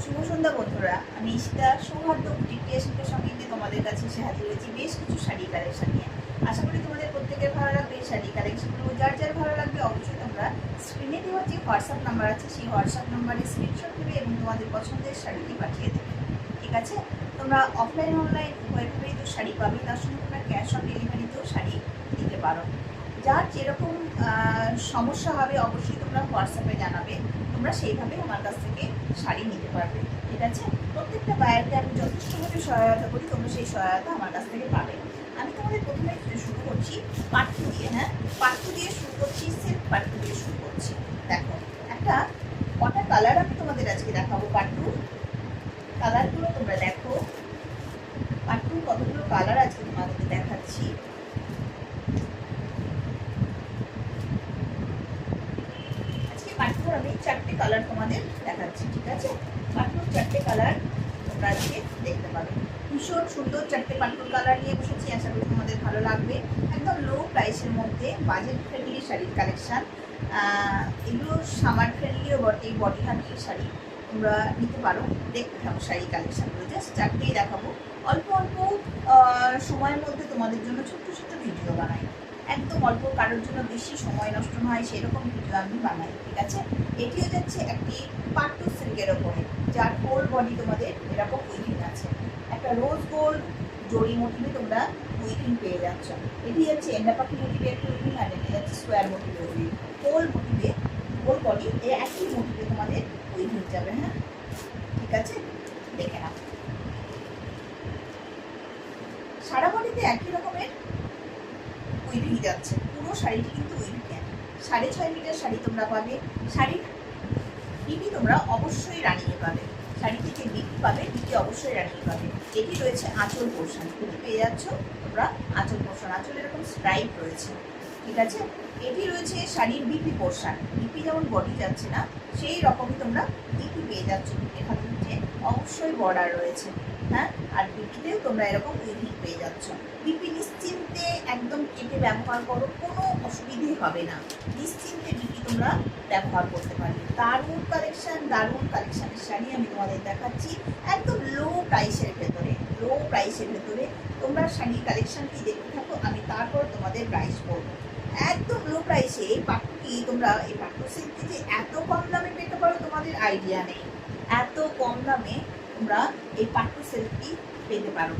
শুভ সন্ধ্যা বন্ধুরা, আমি ঈশিতা সৌহার্দ্য বুটিক ক্রিয়েশনের সঙ্গে তোমাদের কাছে এসে হাজির হয়েছি বেশ কিছু শাড়ি কালেকশন নিয়ে। আশা করি তোমাদের প্রত্যেকের ভালো লাগবে এই শাড়ি কালেকশনগুলো। যার যার ভালো লাগবে অবশ্যই তোমরা স্ক্রিনে দেওয়া যে হোয়াটসঅ্যাপ নাম্বার আছে সেই হোয়াটসঅ্যাপ নাম্বারে স্ক্রিনশট দেবে এবং তোমাদের পছন্দের শাড়িটি পাঠিয়ে দেবে। ঠিক আছে, তোমরা অফলাইন অনলাইন উভয়ভাবেই তো শাড়ি পাবে, তার সঙ্গে তোমরা ক্যাশ অন ডেলিভারিতেও শাড়ি দিতে পারো। যার যেরকম সমস্যা হবে অবশ্যই তোমরা হোয়াটসঅ্যাপে জানাবে, তোমরা সেইভাবে আমার কাছ থেকে শাড়ি নিতে পারবে। ঠিক আছে, প্রত্যেকটা বায়ারকে আমি যথেষ্টভাবে সহায়তা করি, তোমরা সেই সহায়তা আমার কাছ থেকে পাবে। আমি তোমাদের প্রথমে শুরু করছি পাট্টু দিয়ে। হ্যাঁ, পাট্টু দিয়ে শুরু করছি, সিল্ক পাট্টু দিয়ে শুরু করছি। দেখো, একটা কটা কালার আমি তোমাদের আজকে দেখাবো। পাট্টুর কালারগুলো তোমরা দেখো, পাট্টুর কতগুলো কালার আজকে তোমাদের দেখাচ্ছি। পাট্টুর আমি 4টে কালার তোমাদের দেখাচ্ছি। ঠিক আছে, পাট্টুর 4টে কালার তোমরা আজকে দেখতে পাবে। ভীষণ সুন্দর 4টে পাট্টুর কালার নিয়ে বসেছি, আশা করি তোমাদের ভালো লাগবে। একদম লো প্রাইসের মধ্যে বাজেট ফ্রেন্ডলি শাড়ির কালেকশান। এগুলো সামার ফ্রেন্ডলিও বটে, বডি হান্ডিল শাড়ি তোমরা নিতে পারো। দেখতে থাকো শাড়ি কালেকশানগুলো, জাস্ট 4টেই দেখাবো। অল্প অল্প সময়ের মধ্যে তোমাদের জন্য ছোট্ট ছোট্ট ভিডিও বানাই, একদম অল্প, কারোর জন্য বেশি সময় নষ্ট না হয় সেরকম ভিডিও আমি বানাই। ঠিক আছে, এটিও যাচ্ছে একটি পাট্টু সিল্কের ওপরে, যার হোল বডি তোমাদের এরকম উইভিং আছে। একটা রোজ গোল্ড জরি মোটিভে তোমরা উইভিং পেয়ে যাচ্ছ। এটি যাচ্ছে এন্ডা পাখি মোটিভের উইভিং, আর এটি যাচ্ছে স্কোয়ার মোটিভের উইভিং। হোল মোটিভে, হোল বডি একই মোটিভে তোমাদের উইভিং যাবে। হ্যাঁ, ঠিক আছে, দেখে নাও। সারা বডিতে একই রকমের উইভিং যাচ্ছে, পুরো শাড়িটি কিন্তু উইভিং। 6.5 মিটার শাড়ি তোমরা পাবে। শাড়ির বিপি তোমরা অবশ্যই রানিয়ে পাবে, শাড়িটিতে বিপি পাবে, বিপি অবশ্যই রানিয়ে পাবে। এটি রয়েছে আঁচল পোর্শন, এটি পেয়ে যাচ্ছ তোমরা আঁচল পোর্শন, আঁচল এরকম স্ট্রাইপ রয়েছে। ঠিক আছে, এটি রয়েছে শাড়ির বিপি পোর্শন। বিপি যেমন বডি যাচ্ছে না, সেই রকমই তোমরা বিপি পেয়ে যাচ্ছ। এখানে যে অবশ্যই বর্ডার রয়েছে। হ্যাঁ, আর বিপিতেও তোমরা এরকম উইভিং পেয়ে যাচ্ছ। বিপি নিশ্চিন্তে একদম কেটে ব্যবহার করো, কোনো অসুবিধে হবে না। নিশ্চিন্তে বিপি তোমরা ব্যবহার করতে পারবে। দারুণ কালেকশন, দারুণ কালেকশনের শাড়ি আমি তোমাদের দেখাচ্ছি একদম লো প্রাইসের ভেতরে। লো প্রাইসের ভেতরে তোমরা শাড়ির কালেকশনটি দেখতে থাকো, আমি তারপর তোমাদের প্রাইস বলবো। একদম লো প্রাইসে এই পাট্টুটি তোমরা, এই পাট্টু সিল্কটি যে এত কম দামে পেতে পারো তোমাদের আইডিয়া নেই। এত কম দামে তোমরা এই পাট্টু সিল্কটি পেতে পারো।